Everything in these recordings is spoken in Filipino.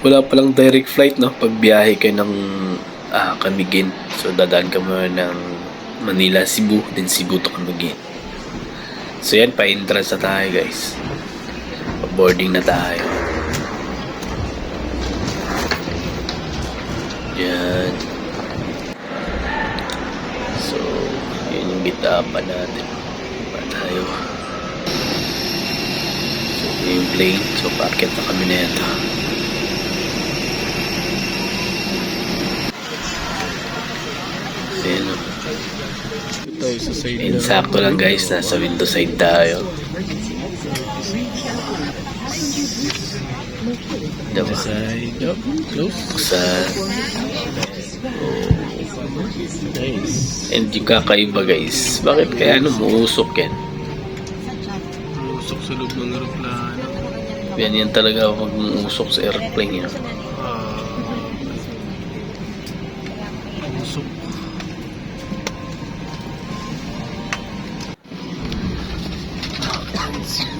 Wala palang direct flight, no? Pag biyahe kayo ng Camiguin. So, dadaan ka muna ng Manila, Cebu, then Cebu to Camiguin. So, yan, pa-entrance na tayo, guys. Pa-boarding na tayo. Yan. So, yun yung bitapan natin. Pa tayo. So, yun yung plane. So, packet na kami na ito. Ayan o. Insakto lang guys, nasa window side tayo. Diba? Close. Buksan. Nice. And yung kakaiba guys, bakit kaya umuusok yan? Usok sa loob ng aeroplano. Yan talaga pag umuusok sa airplane yan. Usok.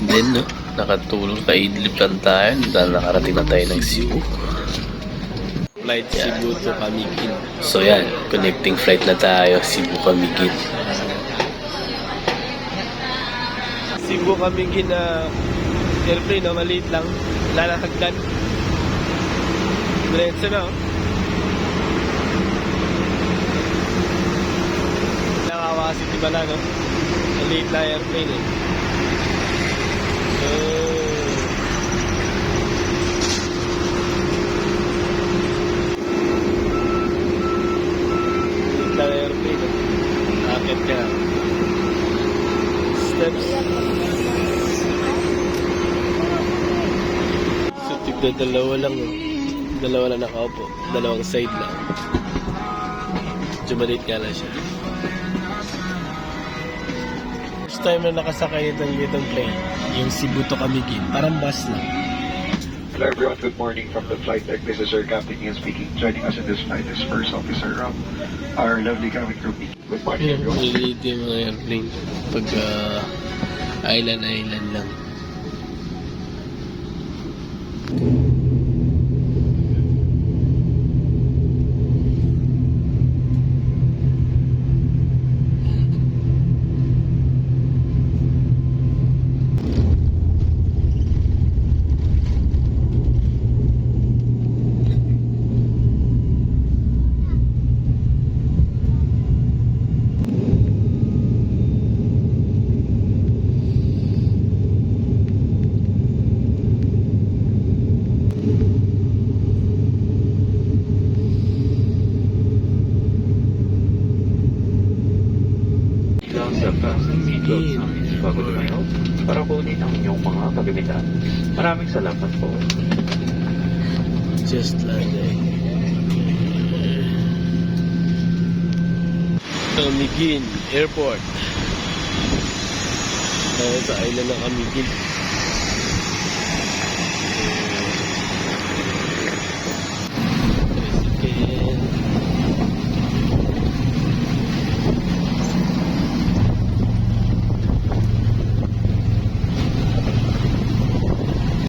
Then no, nakatulong kaidlip lang tayo dahil nakarating na tayo ng Cebu. Flight Cebu to Camiguin. So yan, connecting flight na tayo, Cebu Camiguin. Cebu Camiguin na airplane, no? Maliit lang. Wala na hagdan. Diretso na, oh. Nakakawasiti ba na, no? Maliit na airplane, eh. So, maliit na airplane, eh. Akit ka na. Steps. So, tigda-dalawa lang, oh. Dalawa na nakaupo. Dalawang side lang. Medyo maliit nga lang siya. First time na nakasakay itong plane, yung Cebu to Camiguin, parang bus lang. Hello everyone, good morning from the flight deck. This is Sir Captain Ian speaking. Joining us in this flight is First Officer Rob, our lovely cabin crew. Good morning everyone. Maliit yung mga airplane pag island lang. Bago tumayo, para kunin ang inyong mga kagamitan. Maraming salamat po. Just like that. Camiguin Airport. Sa island ng Camiguin.